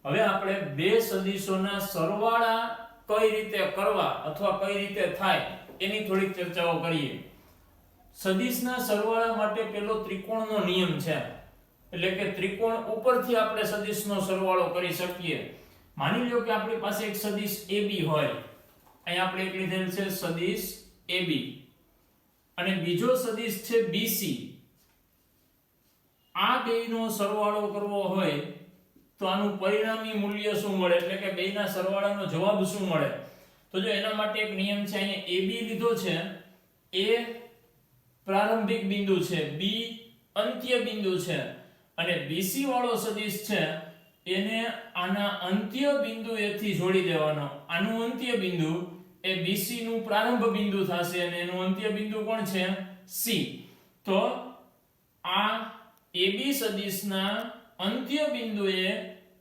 હવે આપણે બે સદિશોના સરવાળા કઈ રીતે કરવા અથવા કઈ રીતે થાય એની થોડીક ચર્ચાઓ કરીએ. સદિશના સરવાળા માટે પેલો ત્રિકોણનો નિયમ છે, એટલે કે ત્રિકોણ ઉપરથી આપણે સદિશનો સરવાળો કરી શકીએ. માની લો કે આપણી પાસે એક સદિશ AB હોય, અહીં આપણે એક લીધેલ છે સદિશ AB, અને બીજો સદિશ છે BC. આ બેયનો સરવાળો કરવો હોય તો આનું પરિણામી મૂલ્ય શું મળે, એટલે કે બેયના સરવાળાનો જવાબ શું મળે? તો જો એના માટે એક નિયમ છે, અહીંયા AB લીધો છે, A પ્રારંભિક બિંદુ છે, B અંત્ય બિંદુ છે, અને BC વાળો સદિશ છે એને આના અંત્ય બિંદુએથી જોડી દેવાનો. આનું અંત્ય બિંદુ એ BC નું પ્રારંભ બિંદુ થશે અને એનું અંત્ય બિંદુ કોણ છે? C. તો આ AB સદિશના અંત્ય બિંદુએ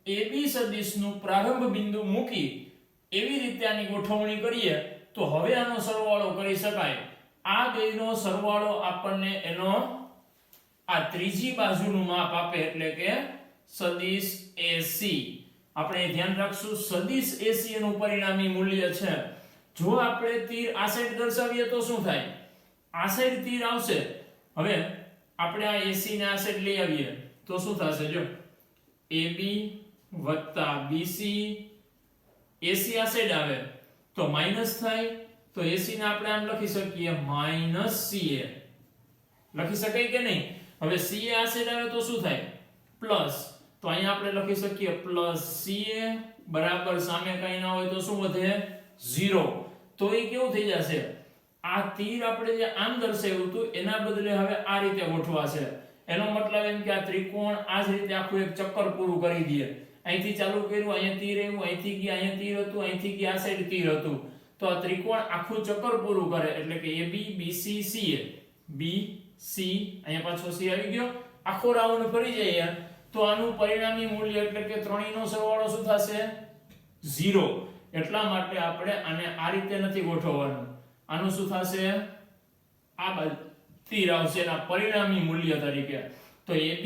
AB સદિશનું પ્રારંભ બિંદુ મૂકી એવી રીતે આની ગોઠવણી કરીએ તો હવે આનો સરવાળો કરી શકાય. આ બેયનો સરવાળો આપણને એનો આ ત્રીજી બાજુનું માપ આપે, એટલે કે સદિશ AC. આપણે ધ્યાન રાખશું સદિશ AC એનું પરિણામી મૂલ્ય છે. જો આપણે તીર આ સાઈડ દર્શાવીએ તો શું થાય? આ સાઈડ તીર આવશે. હવે આપણે આ AC ને આ સાઈડ લઈ આવીએ તો શું થશે? જો AB + BC, AC આ સાઈડ આવે તો માઈનસ થાય, તો AC ને આપણે આમ લખી શકીએ -CA. લખી શકાય કે નહીં? હવે CA આ સાઈડ આવે તો શું થાય? પ્લસ. તો અહીંયા આપણે લખી શકીએ +CA બરાબર સામે કંઈ ના હોય તો શું વધે? 0. તો એ કેવું થઈ જશે? આ તીર આપણે જે આમ દર્શાવ્યું હતું એના બદલે હવે આ રીતે ગોઠવાશે. એનો મતલબ એમ કે આ ત્રિકોણ આ જ રીતે આખું એક ચક્કર પૂરું કરી દે. અહીંથી ચાલુ કર્યું, અહીંયા તીર આવ્યું, અહીંથી ગયા અહીંયા તીર હતું, અહીંથી ગયા આ સાઈડ તીર હતું. તો આ ત્રિકોણ આખું ચક્કર પૂરું કરે, એટલે કે AB BC CA, BC અહીંયા પાછો C આવી ગયો, આખો રાઉન્ડ ફરી જાય તો આનું પરિણામી મૂલ્ય એટલે કે ત્રણેયનો સરવાળો શું થશે? 0. એટલા માટે આપણે આને આ રીતે નથી ગોઠવવાનું. આનું શું થશે? આ બાજુ તીર આવશે એના પરિણામી મૂલ્ય તરીકે. તો AB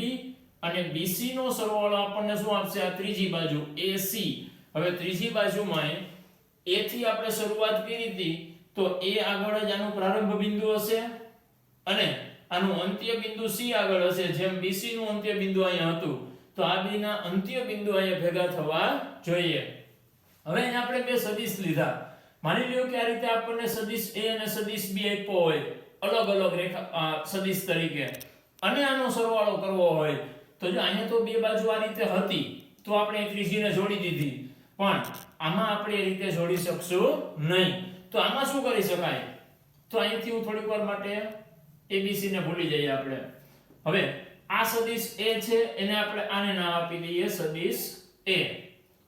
અને BC નો સરવાળો આપણને શું આપશે? આ ત્રીજી બાજુ AC. હવે ત્રીજી બાજુમાં A થી આપણે શરૂઆત કરી હતી તો A આગળ જ આનું પ્રારંભ બિંદુ હશે અને આનું અંત્ય બિંદુ C આગળ હશે, જેમ BC નું અંત્ય બિંદુ અહીંયા હતું. તો આ બેના અંત્ય બિંદુ અહીંયા ભેગા થવા જોઈએ. હવે અહીંયા આપણે બે સદિશ લીધા. માની લ્યો કે આ રીતે આપણને સદિશ A અને સદિશ B આપ્યો હોય અલગ અલગ રેખા સદિશ તરીકે, અને આનો સરવાળો કરવો હોય તો જો અહીંયા તો બે બાજુ આ રીતે હતી તો આપણે ત્રીજીને જોડી દીધી, પણ આમાં આપણે એ રીતે જોડી શકશું નહીં. તો આમાં શું કરી શકાય? તો અહીંથી હું થોડીક વાર માટે ABC ને ભૂલી જઈએ આપણે. હવે આ સદિશ A છે એને આપણે આને નામ આપી દઈએ સદિશ A.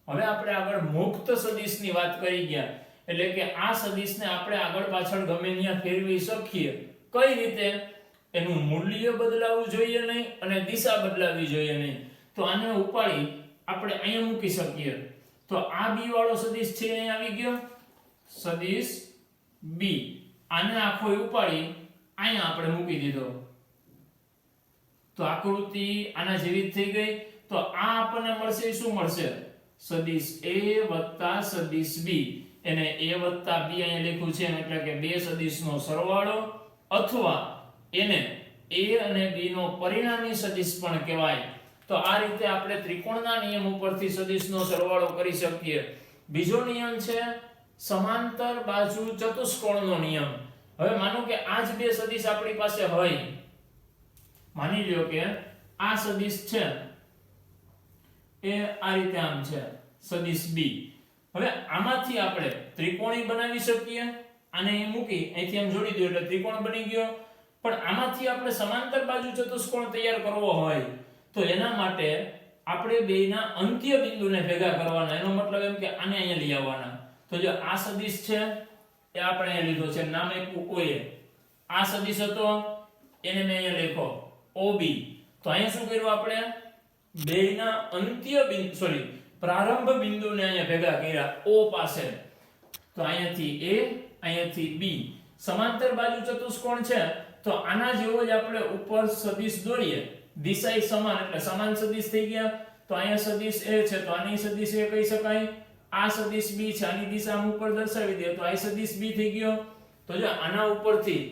હવે આપણે આગળ મુક્ત સદિશની વાત કરી ગયા, એટલે કે આ સદિશને આપણે આગળ પાછળ ગમે ત્યાં ફેરવી શકીએ. કઈ રીતે? એનું મૂલ્ય બદલાવવું જોઈએ નહીં અને દિશા બદલાવી જોઈએ નહીં. તો આને ઉપાડી આપણે અહીંયા મૂકી શકીએ. તો આ B વાળો સદિશ છે અહીંયા આવી ગયો સદિશ B. આને આખો ઉપાડી અહીંયા આપણે મૂકી દીધો તો આકૃતિ આના જેવી જ થઈ ગઈ. તો આ આપણને મળશે શું મળશે? સદિશ A + સદિશ B. એને A + B અહીંયા લખ્યું છે એટલે કે બે સદિશનો સરવાળો, અથવા એને A અને B નો પરિણામી સદિશ પણ કહેવાય. તો આ રીતે આપણે ત્રિકોણના નિયમ ઉપરથી સદિશનો સરવાળો કરી શકીએ. બીજો નિયમ છે સમાંતર બાજુ ચતુષ્કોણનો નિયમ. હવે માનો કે આ જ બે સદિશ આપણી પાસે હોય. માની લ્યો કે આ સદિશ છે એ આ રીતે આમ છે સદિશ B. હવે આમાંથી આપણે ત્રિકોણી બનાવી શકીએ. આને અહીં મૂકી અહીંથી આમ જોડી દો એટલે ત્રિકોણ બની ગયો. પણ આમાંથી આપણે સમાંતર બાજુ ચતુષ્કોણ તૈયાર કરવો હોય તો એના માટે આપણે બેયના અંત્ય બિંદુને ભેગા કરવાના. એનો મતલબ એમ કે આને અહીંયા લઈ આવવાના. તો જો આ સદિશ છે એ આપણે અહીંયા લીધો છે, નામ આપ્યું OA. આ સદિશ હતો એને મેં અહીંયા લખ્યો OB. તો અહીંયા શું કર્યું? આપણે બેયના અંત્ય બિંદુ પ્રારંભ બિંદુને અહીંયા ભેગા કર્યા O પાસે. તો અહીંયાથી A અહીંયાથી B. સમાંતર બાજુ ચતુષ્કોણ છે તો આના જેવો જ આપણે ઉપર સદિશ દોરીએ, દિશા સમાન એટલે સમાન સદિશ થઈ ગયા. તો તો અહીંયા સદિશ a છે તો આની સદિશ a કહી શકાય, આ સદિશ b છે આની દિશા આમ ઉપર દર્શાવી દે તો આ સદિશ b થઈ ગયો. તો જો આના ઉપરથી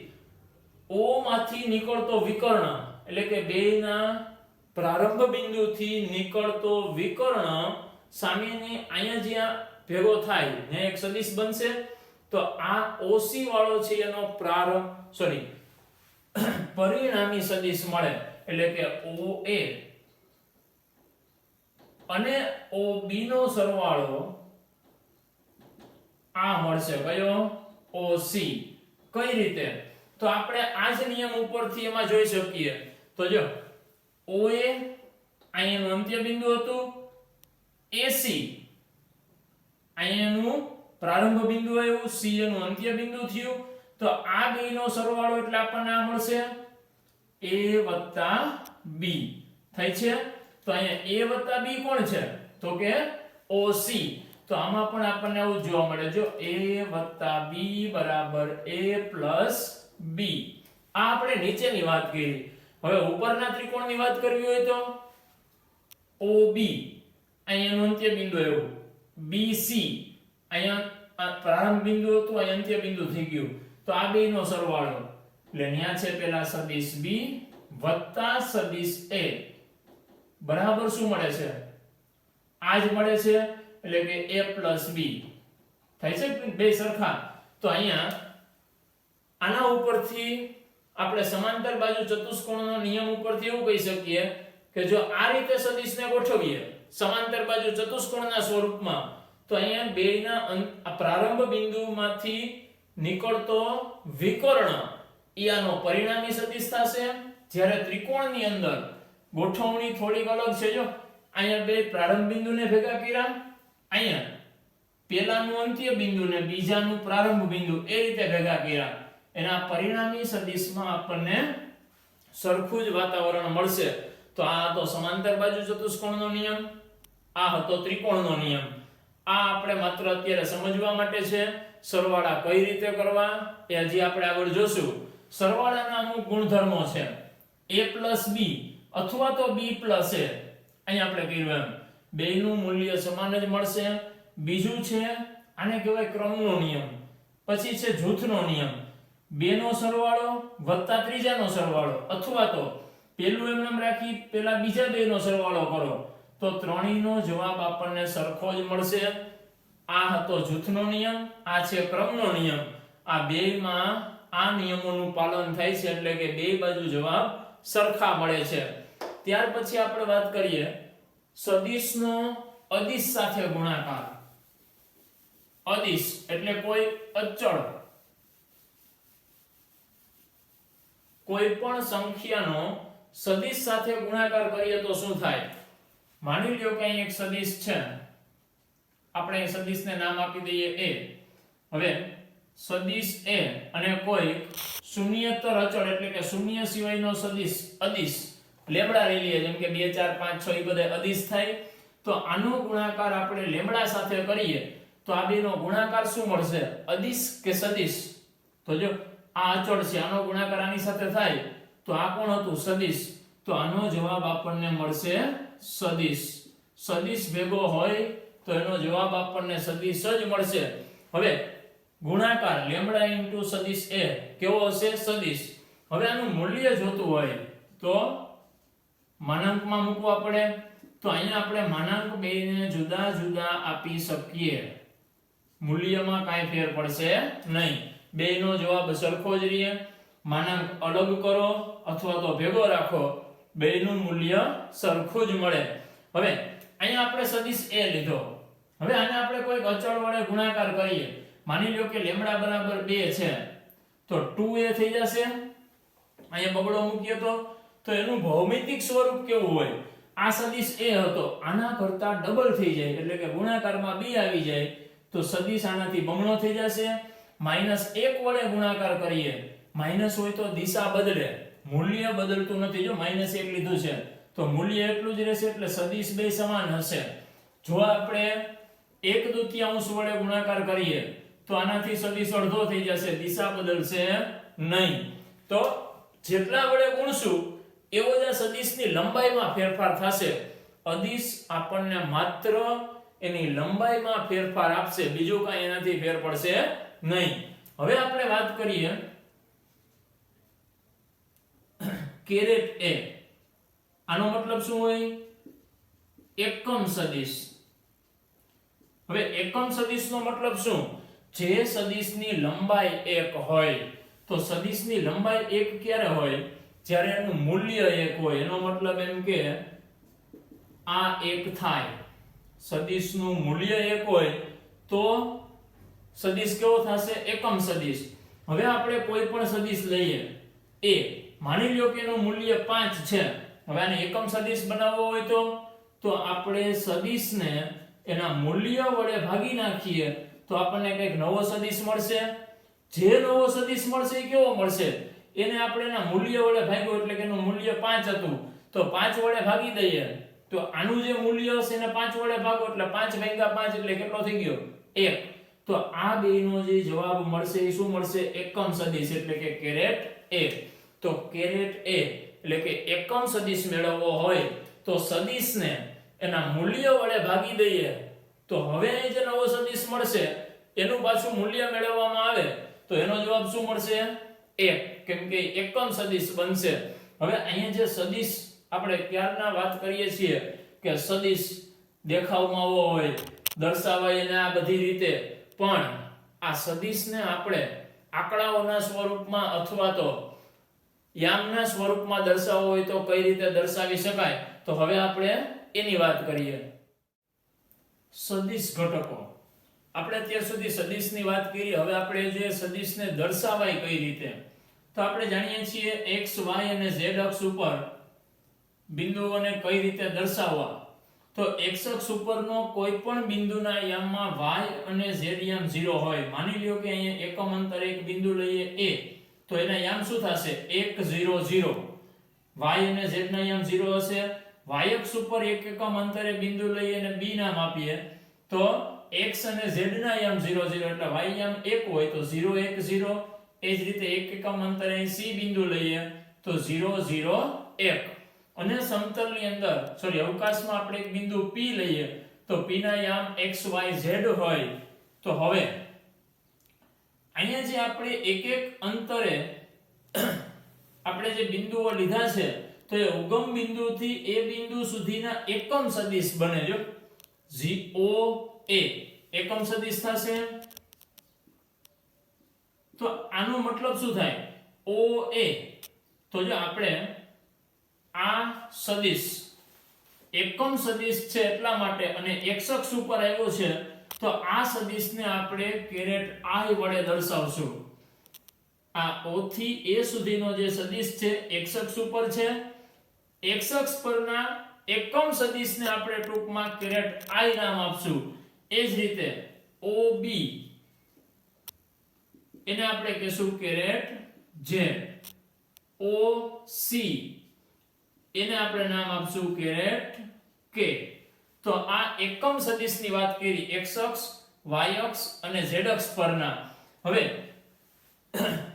o માંથી નીકળતો વિકર્ણ એટલે કે બેયના પ્રારંભ બિંદુથી નીકળતો વિકર્ણ સામેની અહીંયા જ્યાં ભેગો થાય ને એક સદિશ બનશે. તો આ OC વાળો છે એનો પરિણામી સદિશ મળે એટલે કે OA અને OB નો સરવાળો આ મળશે કયો OC. કઈ રીતે? તો આપણે આ જ નિયમ ઉપરથી એમાં જોઈ શકીએ. તો જો OA અહીંયાનું અંત્ય બિંદુ હતું, AC અહીંયાનું પ્રારંભ બિંદુ આવ્યું, C નું અંત્ય બિંદુ થયું. તો આ બેયનો સરવાળો એટલે આપણને આ મળશે A + B થાય છે. તો અહીંયા A + B કોણ છે? તો કે OC. તો આમાં પણ આપણને આવું જોવા મળે જો A + B = A + B. આ આપણે નીચેની વાત કરી. હવે ઉપરના ત્રિકોણની વાત કરવી હોય તો OB અહીંયાનું અંત્ય બિંદુ આવ્યું, BC અહીંયા પ્રારંભ બિંદુ હતું અહીં અંત્ય બિંદુ થઈ ગયું. તો આ બેયનો સરવાળો એટલે ન્યા છે પેલા સદિશ B વત્તા સદિશ A બરાબર શું મળે છે? આ જ મળે છે એટલે કે A + B થાય છે બે સરખા. તો અહીંયા આના ઉપરથી આપણે સમાંતર બાજુ ચતુષ્કોણનો નિયમ ઉપરથી એવું કહી શકીએ કે જો આ રીતે સદિશને ગોઠવીએ સમાંતર બાજુ ચતુષ્કોણના સ્વરૂપમાં તો અહીંયા બેયના પ્રારંભ બિંદુમાંથી નીકળતો વિકર્ણ આનો પરિણામી સદિશ થશે. જ્યારે ત્રિકોણની અંદર ગોઠવણી થોડીક અલગ છે. જો અહીંયા બે પ્રારંભ બિંદુને ભેગા કર્યા, અહીંયા પહેલાનું અંત્ય બિંદુ ને બીજાનું પ્રારંભ બિંદુ એ રીતે ભેગા કર્યા. એના પરિણામી સદિશમાં આપણને સરખું જ વાતાવરણ મળશે. તો આ હતો સમાંતર બાજુ ચતુષ્કોણનો નિયમ, આ હતો ત્રિકોણનો નિયમ. આ આપણે માત્ર અત્યારે સમજવા માટે છે. સરવાળા કઈ રીતે કરવા એ હજી આપણે આગળ જોશું. સરવાળાના અમુક ગુણધર્મો છે. A + B અથવા તો B + A અહીં આપણે કીધું એમ બેયનું મૂલ્ય સમાન જ મળશે. બીજું છે આને કહેવાય ક્રમનો નિયમ. પછી છે જૂથનો નિયમ, બેનો સરવાળો વત્તા ત્રીજાનો સરવાળો અથવા તો પેલું એમ નામ રાખી પેલા બીજા બેનો સરવાળો કરો તો ત્રણેયનો જવાબ આપણને સરખો જ મળશે. આ હતો જૂથનો નિયમ, આ છે ક્રમનો નિયમ. આ બેયમાં આ નિયમોનું પાલન થાય છે એટલે કે બે બાજુ જવાબ સરખા મળે છે. ત્યાર પછી આપણે વાત કરીએ સદિશનો અદિશ સાથે ગુણાકાર. અદિશ એટલે કોઈ અચળ કોઈ પણ સંખ્યાનો સદિશ સાથે ગુણાકાર કરીએ તો શું થાય? માની લ્યો કે અહીં એક સદિશ છે, આપણે સદિશને નામ આપી દઈએ A. હવે સદિશ A અને કોઈ શૂન્યેતર અચળ એટલે કે શૂન્ય સિવાયનો સદિશ અદિશ લેમ્બડા લઈ લઈએ, જેમ કે 2 4 5 6 એ બધા અદિશ થાય. તો આનો ગુણાકાર આપણે લેમ્બડા સાથે કરીએ તો આ બેનો ગુણાકાર શું મળશે? અદિશ કે સદિશ? તો જો આ અચળ છે, આનો ગુણાકાર આની સાથે થાય તો આ કોણ હતું? સદિશ. તો આનો જવાબ આપણને મળશે સદિશ. સદિશ ભેગો હોય તો એનો જવાબ આપણને સદિશ જ મળશે. હવે ગુણાકાર લેમ્બડા * સદિશ A કેવો હશે? સદિશ. હવે આનું મૂલ્ય જોતું હોય તો માનાંકમાં મૂકવા પડે. તો અહીંયા આપણે માનાંક બેને જુદા જુદા આપી શકીએ, મૂલ્યમાં કાંઈ ફેર પડશે નહીં. બેયનો જવાબ સરખો જ રહે. માનાંક અલગ કરો અથવા તો ભેગો રાખો, બેયનું મૂલ્ય સરખું જ મળે. હવે અહીંયા આપણે સદિશ A લીધો. હવે આને આપણે કોઈ અચળ વડે ગુણાકાર કરીએ. માની લો કે લેમ્બડા બરાબર 2 છે તો 2A થઈ જશે. અહીંયા બગડો મૂકીએ તો એનું ભૌમિતિક સ્વરૂપ કેવું હોય? આ સદિશ A હતો, આના કરતા ડબલ થઈ જાય એટલે કે ગુણાકારમાં B આવી જાય તો સદિશ આનાથી બમણો થઈ જશે. -1 વડે ગુણાકાર કરીએ, માઈનસ હોય તો દિશા બદલે, મૂલ્ય બદલતું નથી. જો -1 લીધું છે તો મૂલ્ય એટલું જ રહેશે એટલે સદિશ બે સમાન હશે. જો આપણે 1/2 વડે ગુણાકાર કરીએ તો આનાથી સદિશ અડધો થઈ જશે, દિશા બદલશે નહીં. તો જેટલા વડે ગુણશું એવો જ આ સદિશની લંબાઈમાં ફેરફાર થશે. અદિશ આપણને માત્ર એની લંબાઈમાં ફેરફાર આપશે, બીજું કાંઈ એનાથી ફેર પડશે નહીં. હવે આપણે વાત કરીએ કેરેટ એ. આનો મતલબ શું હોય? એકમ સદિશ. હવે એકમ સદિશનો મતલબ શું? જે સદિશની લંબાઈ 1 હોય, તો સદિશની લંબાઈ 1 ક્યારે હોય? જ્યારે એનું મૂલ્ય 1 હોય. એનો મતલબ એમ કે આ 1 થાય. સદિશનું મૂલ્ય 1 હોય તો સદિશ કેવો થશે? એકમ સદિશ. હવે આપણે કોઈ પણ સદિશ લઈએ એ, માની લ્યો કે એનું મૂલ્ય 5 છે. હવે આને એકમ સદિશ બનાવવો હોય તો આપણે સદિશને એના મૂલ્ય વડે ભાગી નાખીએ તો આપણને કંઈક નવો સદિશ મળશે. જે નવો સદિશ મળશે એ કેવો મળશે? એને આપણે એના મૂલ્ય વડે ભાગ્યો એટલે કે એનું મૂલ્ય 5 હતું, તો 5 વડે ભાગી દઈએ તો આનું જે મૂલ્ય હશે એને 5 વડે ભાગો એટલે 5 ભાગ્યા 5 એટલે કેટલો થઈ ગયો? 1. તો આ બેનો જે જવાબ મળશે એ શું મળશે? એકમ સદિશ એટલે કે કેરેટ એ. તો કેરેટ એ એટલે કે એકમ સદિશ મેળવવો હોય તો સદિશને એના મૂલ્ય વડે ભાગી દઈએ તો હવે જે નવો સદિશ મળશે એનું પાછું મૂલ્ય મેળવવામાં આવે તો એનો જવાબ શું મળશે? 1, કેમ કે એકમ સદિશ બનશે. હવે અહીંયા જે સદિશ આપણે ક્યારના વાત કરીએ છીએ કે સદિશ દેખાવમાં આવો હોય, દર્શાવાય એને આ બધી રીતે, પણ આ સદિશને આપણે આંકડાઓના સ્વરૂપમાં અથવા તો યામના સ્વરૂપમાં દર્શાવવો હોય તો કઈ રીતે દર્શાવી શકાય? તો હવે આપણે એની વાત કરીએ. સદિશ ઘટકો. આપણે અત્યાર સુધી સદિશની વાત કરી. હવે આપણે જે સદિશને દર્શાવાય કઈ રીતે, તો આપણે જાણીએ છીએ x, y અને z અક્ષ ઉપર બિંદુઓને કઈ રીતે દર્શાવવા. તો x અક્ષ ઉપરનો કોઈ પણ બિંદુના યામમાં y અને z યામ 0 હોય. માની લ્યો કે અહીંયા એકમ અંતરે એક બિંદુ લઈએ a, તો એના યામ શું થશે? 1 0 0. y અને z ના યામ 0 હશે. y અક્ષ ઉપર એક એકમ અંતરે બિંદુ લઈએ અને b નામ આપીએ તો x અને z ના યામ 0 0 એટલે y યામ 1 હોય તો 0 1 0. એ જ રીતે એક એકમ અંતરે c બિંદુ લઈએ તો 0 0 1. અને સમતલની અંદર અવકાશમાં આપણે એક બિંદુ p લઈએ તો p ના યામ x y z હોય. તો હવે અહીંયા જે આપણે એક એક અંતરે આપણે જે બિંદુઓ લીધા છે તો એ ઉગમ બિંદુથી એ બિંદુ સુધીના એકમ સદિશ બને. જો GOA એકમ સદિશ થશે. તો આનો મતલબ શું થાય? OA. તો જો આપણે આ સદિશ એકમ સદિશ છે એટલા માટે અને x અક્ષ ઉપર આવ્યો છે તો આ સદિશને આપણે કેરેટ I વડે દર્શાવશું. આ O થી A સુધીનો જે સદિશ છે x અક્ષ ઉપર છે. x અક્ષ પરના એકમ સદિશને આપણે ટૂંકમાં કેરેટ I નામ આપશું. એ જ રીતે OB એને આપણે કહેશું કેરેટ J. OC એને આપણે નામ આપશું કેરેટ K. તો આ એકમ સદિશની વાત કરી x અક્ષ, y અક્ષ અને z અક્ષ પરના. હવે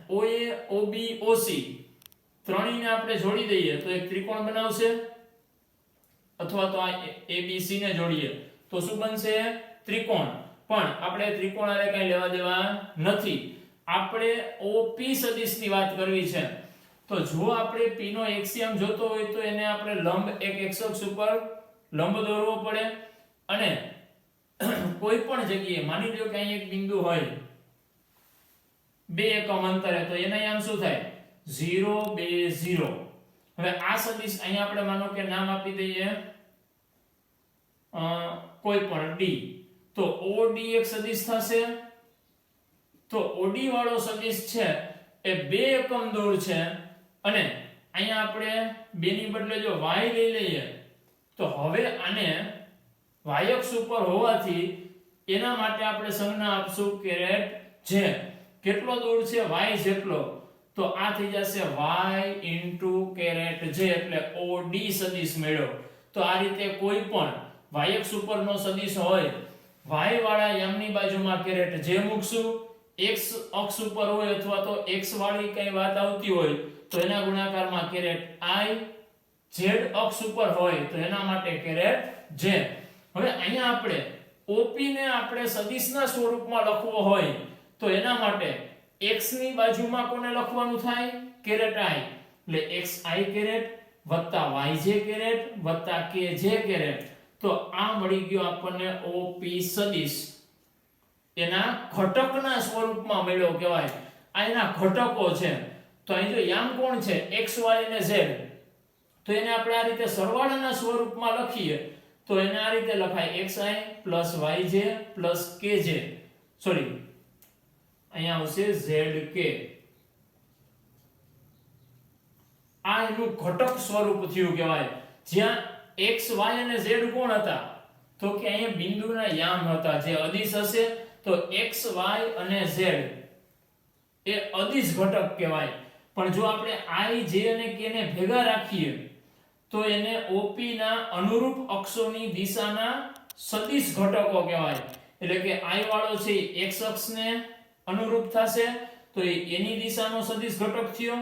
OA, OB, OC ત્રણેયને આપણે જોડી દઈએ તો એક ત્રિકોણ બનાવશે, અથવા તો આ ABC ને જોડીએ તો શું બનશે? ત્રિકોણ. પણ આપણે ત્રિકોણ આરે કઈ લેવા દેવા નથી. આપણે OP સદિશની વાત કરવી છે. તો જો આપણે p નો એક્સિયમ જોતો હોય તો એને આપણે લંબ એક x અક્ષ ઉપર લંબ દોરવો પડે અને કોઈ પણ જગ્યાએ માની લો કે અહીં એક બિંદુ હોય 2 એકમ અંતરે તો એના યામ શું થાય? 0 2 0. હવે આ સદિશ અહીં આપણે માનો કે નામ આપી દઈએ કોઈ પણ d. તો OD એક સદિશ થશે. તો OD વાળો સદિશ છે એ 2 એકમ દૂર છે અને અહીંયા આપણે 2 ની બદલે જો y લઈ લઈએ તો હવે આને y અક્ષ ઉપર હોવાથી એના માટે આપણે સંજ્ઞા આપશું કેરેટ J. કેટલો દૂર છે? y જેટલો. તો આ થઈ જશે y કેરેટ J એટલે OD સદિશ મેળવ્યો. તો આ રીતે કોઈ પણ y અક્ષ ઉપરનો સદિશ હોય y વાળા યામની બાજુમાં કેરેટ J મૂકશું. x અક્ષ ઉપર હોય અથવા તો x વાળી કઈ વાત આવતી હોય તો એના ગુણાકારમાં કેરેટ I, z અક્ષ ઉપર હોય તો એના માટે કેરેટ z. હવે અહીંયા આપણે OP ને આપણે સદિશના સ્વરૂપમાં લખવો હોય તો એના માટે x ની બાજુમાં કોને લખવાનું થાય? Caret i. એટલે xi કેરેટ વત્તા yj કેરેટ વત્તા kj કેરેટ. તો આ મળી ગયો આપણને OP સદિશ એના ઘટકના સ્વરૂપમાં મળ્યો કહેવાય. આ એના ઘટકો છે. તો અહીં જો યામ કોણ છે? x y અને z. તો એને આપણે આ રીતે સરવાળાના સ્વરૂપમાં લખીએ તો એને આ રીતે લખાય xi yj kj. સોરી, અહીંયા આવશે zk. આ એનું ઘટક સ્વરૂપ થયું કહેવાય. જ્યાં x y અને z કોણ હતા? તો કે અહીંયા બિંદુના યામ હતા. જે અદિશ હશે તો x y અને z એ અદિશ ઘટક કહેવાય. પણ જો આપણે i j અને k ને ભેગા રાખીએ તો એને OP ના અનુરૂપ અક્ષોની દિશાના સદિશ ઘટકો કહેવાય. એટલે કે i વાળો છે x અક્ષને અનુરૂપ થશે તો એની દિશાનો સદિશ ઘટક થયો.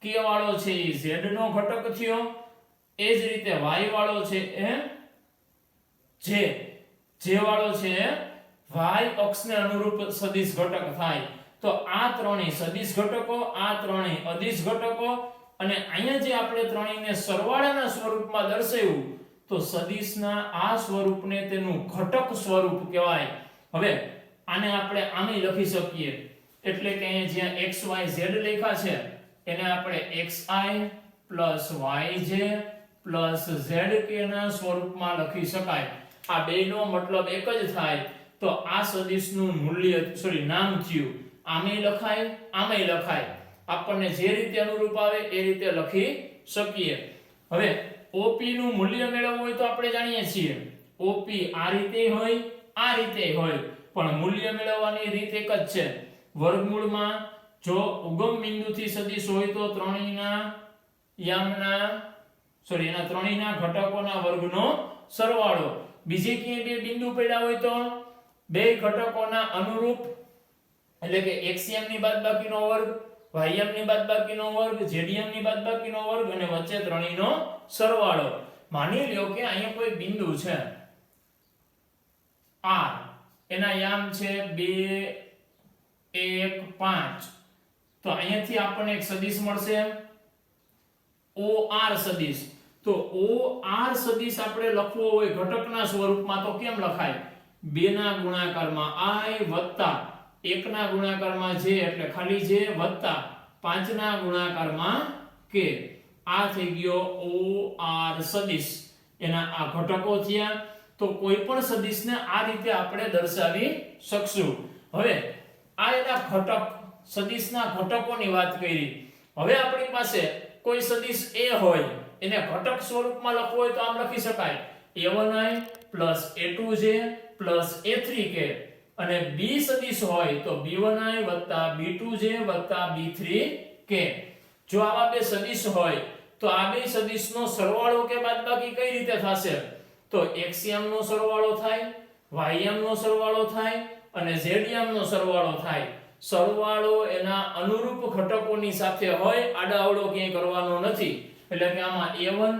k વાળો છે એ z નો ઘટક થયો. એ જ રીતે y વાળો છે એ j વાળો છે y અક્ષને અનુરૂપ સદિશ ઘટક થાય. તો આ ત્રણેય સદિશ ઘટકો, આ ત્રણેય અદિશ ઘટકો અને અહીંયા જે આપણે ત્રણેયને સરવાળાના સ્વરૂપમાં દર્શાવ્યું તો સદિશના આ સ્વરૂપને તેનું ઘટક સ્વરૂપ કહેવાય. હવે આને આપણે આમે લખી શકીએ. એટલે કે અહીંયા જ્યાં x y z લખ્યા છે એને આપણે xi yj zk ના સ્વરૂપમાં લખી શકાય. આ બેનો મતલબ એક જ થાય. તો આ સદિશનું મૂલ્ય નામ થયું. આમે લખાય, આમે લખાય. આપણને જે રીતે અનુરૂપ આવે એ રીતે લખી શકીએ. હવે OP નું મૂલ્ય મેળવવું હોય તો આપણે જાણીએ છીએ OP આ રીતે હોય, આ રીતે હોય. પણ મૂલ્ય મેળવવાની રીત એક જ છે. વર્ગમૂળમાં જો ઉગમ બિંદુથી સદિશ હોય તો ત્રણેયના એના ત્રણેયના ઘટકોના વર્ગનો સરવાળો. બીજે ક્યાંય બે બિંદુ પડ્યા હોય તો બે ઘટકોના અનુરૂપ એટલે કે xm ની બાદબાકીનો વર્ગ, ym ની બાદબાકીનો વર્ગ, zdm ની બાદબાકીનો વર્ગ અને વચ્ચે ત્રણેયનો સરવાળો. માની લ્યો કે અહીંયા કોઈ બિંદુ છે r, એના યામ છે 2 1 5. તો અહીંયાથી આપણને એક સદિશ મળશે OR સદિશ. તો OR સદિશ આપણે લખવો હોય ઘટકના સ્વરૂપમાં તો કેમ લખાય? 2 ના ગુણાકારમાં i વત્તા 1 ના ગુણાકારમાં j એટલે ખાલી j વત્તા 5 ના ગુણાકારમાં k. આ થઈ ગયો OR સદિશ. એના આ ઘટકો થયા. તો કોઈ પણ સદિશને આ રીતે આપણે દર્શાવી શકશું. હવે આ એના ઘટક સદિશના ઘટકોની વાત કરી. હવે આપણી પાસે કોઈ સદિશ a હોય એને ઘટક સ્વરૂપમાં લખવો હોય તો આમ લખી શકાય a1i a2j a3k. અને b સદિશ હોય તો b1i b2j b3k. જો આવા બે સદિશ હોય તો આ બે સદિશનો સરવાળો કે બાદબાકી કઈ રીતે થશે? તો xm નો સરવાળો થાય, ym નો સરવાળો થાય અને zdm નો સરવાળો થાય. સરવાળો એના અનુરૂપ ઘટકોની સાથે હોય, આડાઅવળો ક્યાંય કરવાનો નથી. એટલે કે આમાં a1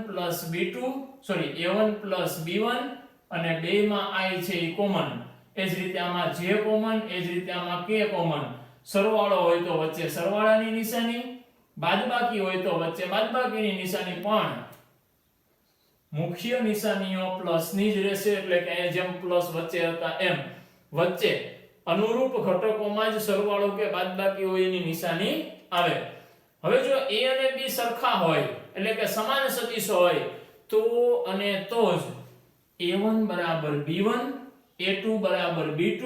b1 અને બેમાં i છે એ કોમન. એ જ રીતે આમાં j કોમન, એ જ રીતે આમાં k કોમન. સરવાળો હોય તો વચ્ચે સરવાળાની નિશાની, બાદબાકી હોય તો વચ્ચે બાદબાકીની નિશાની. પણ મુખ્ય નિશાનીઓ પ્લસની જ રહેશે. એટલે કે અહીંયા જેમ પ્લસ વચ્ચે હતા એમ વચ્ચે અનુરૂપ ઘટકોમાં જ સરવાળો કે બાદબાકી હોય એની નિશાની આવે. હવે જો a અને b સરખા હોય એટલે કે સમાન સદિશ હોય તો અને તો જ a1 બરાબર b1, a2 બરાબર b2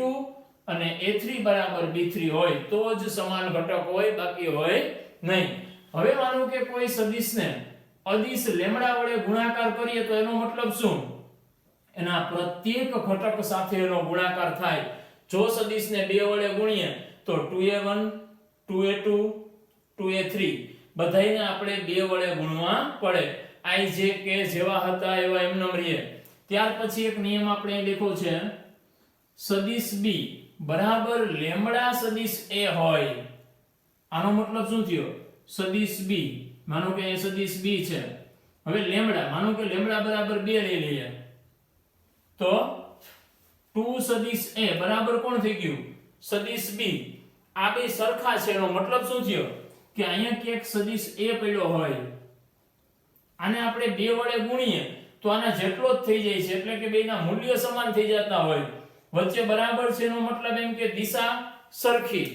અને a3 બરાબર b3 હોય તો જ સમાન ઘટક હોય, બાકી હોય નહીં. હવે માનો કે કોઈ સદિશને અદિશ લેમ્ડા વડે ગુણાકાર કરીએ તો એનો મતલબ શું? એના પ્રત્યેક ઘટક સાથે એનો ગુણાકાર થાય. જો સદિશને 2 વડે ગુણીએ તો 2a1 2a2 2a3 બધાયને આપણે 2 વડે ગુણવા પડે. i j k જેવા હતા એવા એમ ન રહીએ. ત્યાર પછી એક નિયમ આપણે લખ્યો છે સદિશ b બરાબર લેમ્ડા સદિશ a હોય. આનો મતલબ શું થયો? સદિશ b માનો કે એ સદિશ b છે હવે લેમ્બડા, માનો કે લેમ્બડા બરાબર 2 લઈ લઈએ તો 2 સદિશ a બરાબર કોણ થઈ ગયું? સદિશ b. આ બે સરખા છે એનો મતલબ શું થયો કે અહીંયા ક્યાંક સદિશ a પડ્યો હોય, આને આપણે 2 વડે ગુણીએ તો આના જેટલો જ થઈ જાય છે, એટલે કે બેના મૂલ્યો સમાન થઈ જતા હોય. વચ્ચે બરાબર છે એનો મતલબ એમ કે દિશા સરખી.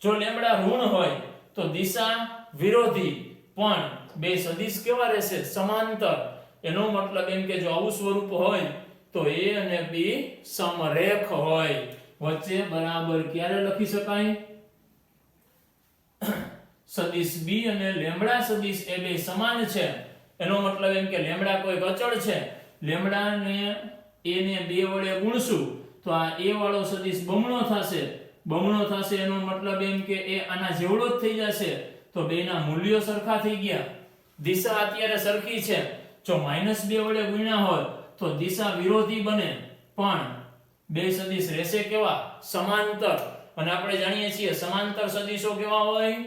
જો લેમ્બડા ઋણ હોય તો દિશા વિરોધી, પણ બે સદિશ કેવા રહેશે? સમાંતર. એનો મતલબ એમ કે જો આવું સ્વરૂપ હોય તો a અને b સમરેખ હોય. વચ્ચે બરાબર ક્યારે લખી શકાય? સદિશ b અને લેમ્બડા સદિશ એ બે સમાન છે. એનો મતલબ એમ કે લેમ્બડા કોઈ અચળ છે, લેમ્બડા ને a ને 2 વડે ગુણશું તો આ a વાળો સદિશ બમણો થશે. બમણો થશે એનો મતલબ એમ કે એ આના જેવડો જ થઈ જશે. તો બેના મૂલ્યો સરખા થઈ ગયા. દિશા અત્યારે સરખી છે. જો -2 વડે ગુણ્યા હોય તો દિશા વિરોધી બને, પણ બે સદિશ રહેશે કેવા? સમાંતર. અને આપણે જાણીએ છીએ સમાંતર સદિશો કેવા હોય?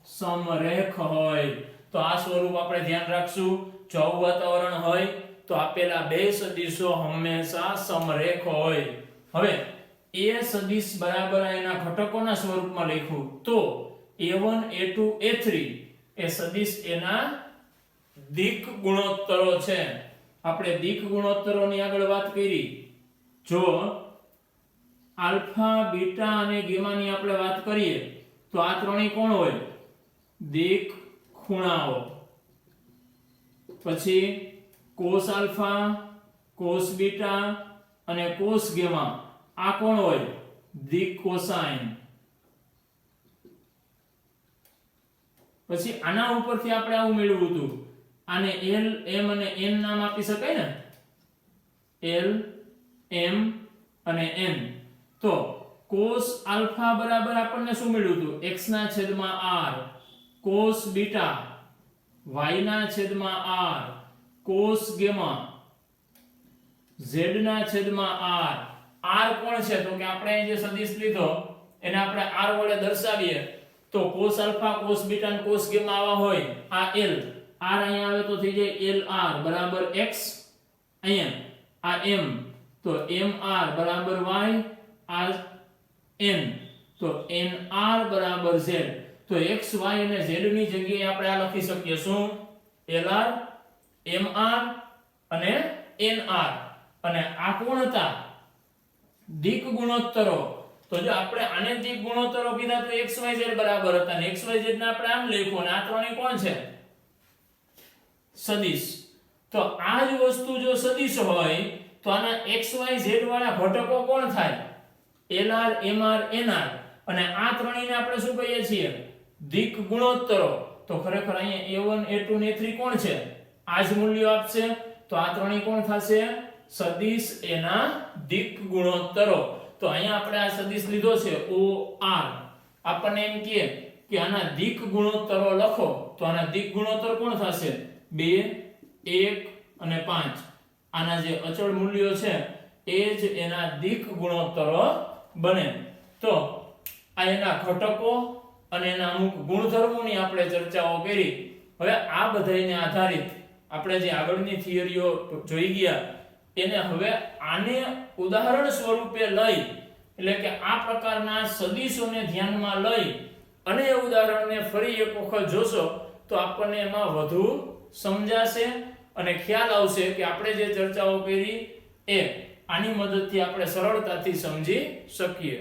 સમરેખ હોય. તો આ સ્વરૂપ આપણે ધ્યાન રાખશું. જો આવું વાતાવરણ હોય તો આપેલા બે સદિશો હંમેશા સમરેખ હોય. હવે a સદિશ બરાબર એના ઘટકોના સ્વરૂપમાં લખ્યું તો a1 a2 a3 એ સદિશ એના દિક ગુણોત્તરો છે. આપણે દિક ગુણોત્તરોની આગળ વાત કરી. જો આલ્ફા, બીટા અને ગેમાની આપણે વાત કરીએ તો આ ત્રણેય કોણ હોય? દિક ખૂણાઓ. પછી કોસ આલ્ફા, કોસ બીટા અને કોસ ગેમા આ કોણ હોય? દિક કોસાઇન. પછી આના ઉપરથી આપણે આવું મેળવ્યું હતું, આને l, m અને n નામ આપી શકાય ને? l, m અને n. તો cos આલ્ફા બરાબર આપણને શું મળ્યું હતું? x ના છેદમાં r. cos બીટા y ના છેદમાં r. cos ગેમા z ના છેદમાં r. r કોણ છે? તો કે આપણે જે સદિશ લીધો એને આપણે r વડે દર્શાવીએ તો cos આલ્ફા, cos બીટા અને cos ગેમા આવા હોય. આ l, r અહીંયા આવે તો થઈ જાય lr બરાબર x. અહીંયા આ m તો mr બરાબર y. આ n તો nr બરાબર z. તો x, y અને z ની જગ્યાએ આપણે આ લખી શકીએ શું? lr, mr અને nr. અને આ કોણ હતા? દિક ગુણોત્તરો. તો જો આપણે આને દિક ગુણોત્તરો કીધા તો x y z બરાબર હતા, અને x y z ને આપણે આમ લખ્યું, અને આ ત્રણેય કોણ છે? સદિશ. તો આ જ વસ્તુ જો સદિશ હોય તો આના x y z વાળા ઘટકો કોણ થાય? lr, mr, nr. અને આ ત્રણેયને આપણે શું કહીએ છીએ? દિક ગુણોત્તરો. તો ખરેખર અહીંયા a1 a2 ને a3 કોણ છે? આ જ મૂલ્યો આપશે. તો આ ત્રણેય કોણ થશે? સદિશ એના દિક ગુણોત્તરો. તો અહીંયા આપણે આ સદિશ લીધો છે OR. આપણને એમ કહે કે આના દિક ગુણોત્તરો લખો તો આના દિક ગુણોત્તર કોણ થશે? 2, 1 અને 5. આના જે અચળ મૂલ્યો છે એ જ એના દિક ગુણોત્તરો બને. તો આ એના ઘટકો અને એના અમુક ગુણધર્મોની આપણે ચર્ચાઓ કરી. હવે આ બધાને આધારિત આપણે જે આગળની થિયરીઓ જોઈ ગયા એને હવે આને ઉદાહરણ સ્વરૂપે લઈ, એટલે કે આ પ્રકારના સદિશોને ધ્યાનમાં લઈ અને એ ઉદાહરણને ફરી એક વખત જોશો તો આપણને એમાં વધુ સમજાશે અને ખ્યાલ આવશે કે આપણે જે ચર્ચાઓ કરી એ આની મદદથી આપણે સરળતાથી સમજી શકીએ.